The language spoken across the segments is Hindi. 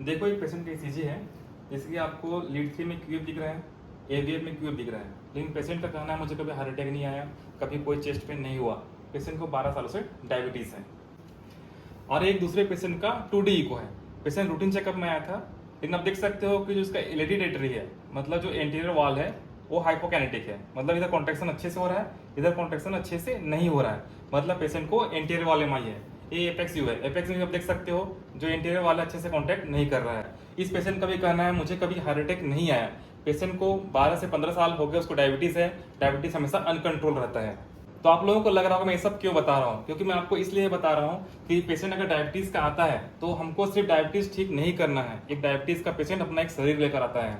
देखो एक पेशेंट का ईसीजी है, जिसकी आपको लीड 3 में क्यूब दिख रहा है, एवीएफ में क्यूब दिख रहा है, लेकिन पेशेंट का कहना है मुझे कभी हार्ट अटैक नहीं आया, कभी कोई चेस्ट पेन नहीं हुआ। पेशेंट को 12 सालों से डायबिटीज है। और एक दूसरे पेशेंट का 2D इको है। पेशेंट रूटीन चेकअप में आया था, लेकिन आप देख सकते हो कि जो उसका एलईडी आर्टरी है, मतलब जो एंटीरियर वॉल है, वो हाइपोकाइनेटिक है। मतलब इधर कॉन्ट्रैक्शन अच्छे से हो रहा है, इधर कॉन्ट्रैक्शन अच्छे से नहीं हो रहा है। मतलब पेशेंट को एंटीरियर वॉल एमआई है। ये एपेक्स यू है। एपेक्स यू आप देख सकते हो, जो एंटीरियर वाला अच्छे से कॉन्टैक्ट नहीं कर रहा है। इस पेशेंट का भी कहना है मुझे कभी हार्ट अटैक नहीं आया। पेशेंट को 12 से 15 साल हो गए, उसको डायबिटीज है। डायबिटीज हमेशा अनकंट्रोल रहता है। तो आप लोगों को लग रहा होगा मैं ये सब क्यों बता रहा हूँ, क्योंकि मैं आपको इसलिए बता रहा हूँ कि पेशेंट अगर डायबिटीज का आता है तो हमको सिर्फ डायबिटीज ठीक नहीं करना है। एक डायबिटीज का पेशेंट अपना एक शरीर लेकर आता है,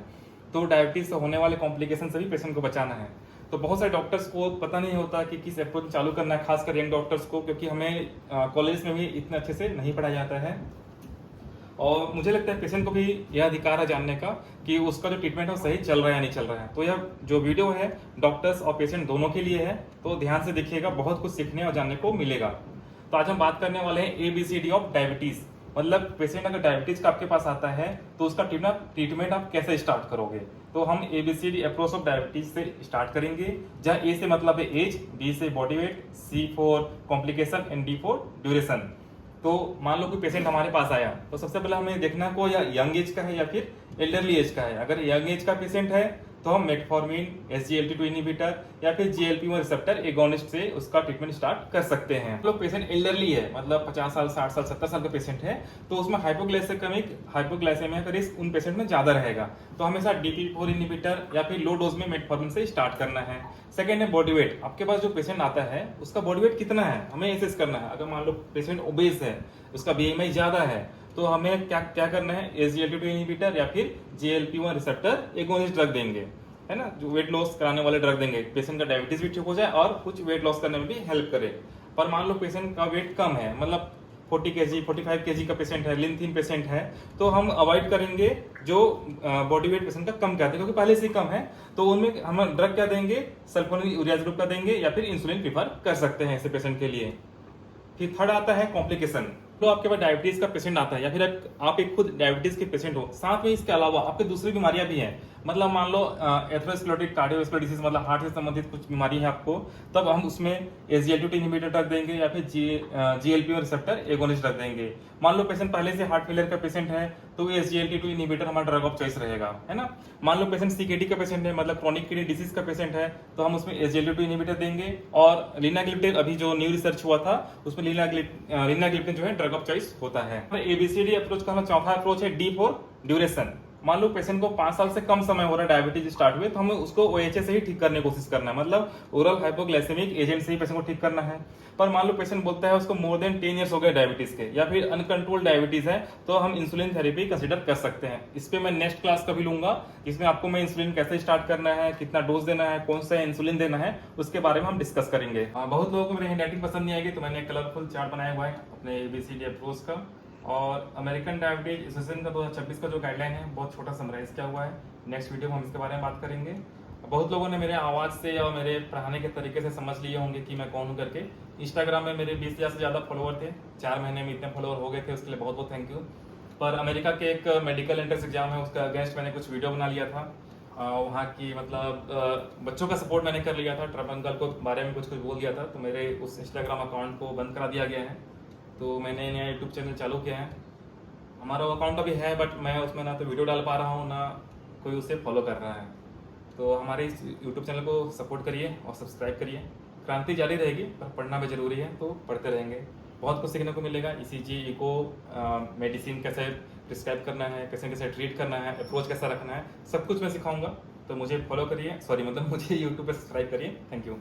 तो डायबिटीज से होने वाले कॉम्प्लिकेशन से भी पेशेंट को बचाना है। तो बहुत सारे डॉक्टर्स को पता नहीं होता कि किस अप्रोच चालू करना है, खासकर यंग डॉक्टर्स को, क्योंकि हमें कॉलेज में भी इतने अच्छे से नहीं पढ़ाया जाता है। और मुझे लगता है पेशेंट को भी यह अधिकार है जानने का कि उसका जो ट्रीटमेंट है वो सही चल रहा है या नहीं चल रहा है। तो यह जो वीडियो है डॉक्टर्स और पेशेंट दोनों के लिए है, तो ध्यान से देखिएगा, बहुत कुछ सीखने और जानने को मिलेगा। तो आज हम बात करने वाले हैं ABCD ऑफ डायबिटीज। मतलब पेशेंट अगर डायबिटीज का आपके पास आता है तो उसका ट्रीटमेंट आप कैसे स्टार्ट करोगे। तो हम ABCD अप्रोच ऑफ डायबिटीज से स्टार्ट करेंगे, जहाँ A से मतलब है एज, B से body weight, C for complication and D for duration. तो मान लो कि पेशेंट हमारे पास आया, तो सबसे पहले हमें देखना है को या यंग एज का है या फिर एल्डरली एज का है। अगर यंग एज का पेशेंट है तो हम मेटफॉर्मिन, SGLT2 इनहिबिटर या फिर GLP-1 रिसेप्टर एगोनिस्ट से उसका ट्रीटमेंट स्टार्ट कर सकते हैं। तो पेशेंट एल्डरली है, मतलब 50 साल, 60 साल, 70 साल का पेशेंट है, तो उसमें हाइपोग्लाइसेमिया का रिस्क उन पेशेंट में ज्यादा रहेगा। तो हमेशा DPP-4 इनहिबिटर या फिर लो डोज में मेटफॉर्मिन से स्टार्ट करना है। सेकेंड है बॉडी वेट। आपके पास जो पेशेंट आता है उसका बॉडी वेट कितना है हमें एसेस करना है। अगर मान लो पेशेंट ओबेस है, उसका BMI ज्यादा है, तो हमें क्या करना है, SGLT2 इनहिबिटर या फिर GLP-1 रिसेप्टर एगोनिस्ट ड्रग देंगे, है ना, जो वेट लॉस कराने वाले ड्रग देंगे। पेशेंट का डायबिटीज भी ठीक हो जाए और कुछ वेट लॉस करने में भी हेल्प करे। पर मान लो पेशेंट का वेट कम है, मतलब 40 kg 45 kg का पेशेंट है, लिन थीन पेशेंट है, तो हम अवॉइड करेंगे जो बॉडी वेट पेशेंट का कम कहते हैं, क्योंकि पहले से ही कम है। तो उनमें हम ड्रग क्या देंगे, सल्फोनिलयूरियाज ग्रुप का देंगे या फिर इंसुलिन प्रीफर कर सकते हैं ऐसे पेशेंट के लिए। फिर थर्ड आता है कॉम्प्लिकेशन। तो आपके पास डायबिटीज का पेशेंट आता है या फिर आप एक खुद डायबिटीज के पेशेंट हो, साथ में इसके अलावा आपके दूसरी बीमारियां भी हैं, मतलब मान लो एथेरोस्क्लेरोटिक कार्डियोवैस्कुलर डिसीज, मतलब हार्ट से संबंधित कुछ बीमारी है आपको, तब हम उसमें SGLT2 इनहिबिटर ड्रग देंगे या फिर GLP-1 रिसेप्टर एगोनिस्ट ड्रग देंगे। मान लो पेशेंट पहले से हार्ट फेलियर का पेशेंट है, तो SGLT2 इनहिबिटर हमारा ड्रग ऑफ चॉइस रहेगा, है ना। मान लो पेशेंट CKD का पेशेंट है, मतलब क्रोनिक किडनी डिसीज का पेशेंट है, तो हम उसमें SGLT2 इनहिबिटर देंगे। और लीनाग्लिप्टिन, अभी जो न्यू रिसर्च हुआ था उसमें लीनाग्लिप्टिन जो है ड्रग ऑफ चॉइस होता है। ABCD अप्रोच का हमारा चौथा अप्रोच है D फॉर ड्यूरेशन। मान लो पेशेंट को 5 साल से कम समय हो रहा है डायबिटीज स्टार्ट हुए, तो हमें उसको OHA से ही ठीक करने की कोशिश करना है, मतलब ओरल हाइपोग्लाइसेमिक एजेंट से ही पेशेंट को ठीक करना है। पर मान लो पेशेंट बोलता है उसको मोर देन 10 ईयर्स हो गए डायबिटीज के, या फिर अनकंट्रोल्ड डायबिटीज है, तो हम इंसुलिन थेरेपी कंसिडर कर सकते हैं। इस पे मैं नेक्स्ट क्लास कभी लूंगा, इसमें आपको मैं इंसुलिन कैसे स्टार्ट करना है, कितना डोज देना है, कौन सा इंसुलिन देना है, उसके बारे में हम डिस्कस करेंगे। बहुत लोगों को मेरी हैंडराइटिंग पसंद नहीं आएगी, तो मैंने कलरफुल चार्ट बनाया हुआ है अपने ABCD अप्रोच का। और अमेरिकन डायबिटीज एसोसिएशन का 2026 का जो गाइडलाइन है, बहुत छोटा समराइज किया हुआ है। नेक्स्ट वीडियो में हम इसके बारे में बात करेंगे। बहुत लोगों ने मेरे आवाज़ से या मेरे पढ़ाने के तरीके से समझ लिए होंगे कि मैं कौन हूँ करके। इंस्टाग्राम में मेरे 20,000 से ज़्यादा फॉलोअर थे, 4 महीने में इतने फॉलोअर हो गए थे, उसके लिए बहुत बहुत थैंक यू। पर अमेरिका के एक मेडिकल एंट्रेंस एग्जाम है, उसका अगेंस्ट मैंने कुछ वीडियो बना लिया था। वहाँ की मतलब बच्चों का सपोर्ट मैंने कर लिया था, ट्रम्प अंकल को बारे में कुछ बोल दिया था, तो मेरे उस इंस्टाग्राम अकाउंट को बंद करा दिया गया है। तो मैंने नया यूट्यूब चैनल चालू किया है, हमारा अकाउंट अभी है, बट मैं उसमें ना तो वीडियो डाल पा रहा हूँ, ना कोई उसे फॉलो कर रहा है। तो हमारे इस यूट्यूब चैनल को सपोर्ट करिए और सब्सक्राइब करिए। क्रांति जारी रहेगी, पर पढ़ना भी जरूरी है, तो पढ़ते रहेंगे। बहुत कुछ सीखने को मिलेगा। ECG, इको, मेडिसिन कैसे प्रिस्क्राइब करना है, कैसे कैसे ट्रीट करना है, अप्रोच कैसा रखना है, सब कुछ मैं सिखाऊंगा। तो मुझे फॉलो करिए, मुझे यूट्यूब पर सब्सक्राइब करिए। Thank you.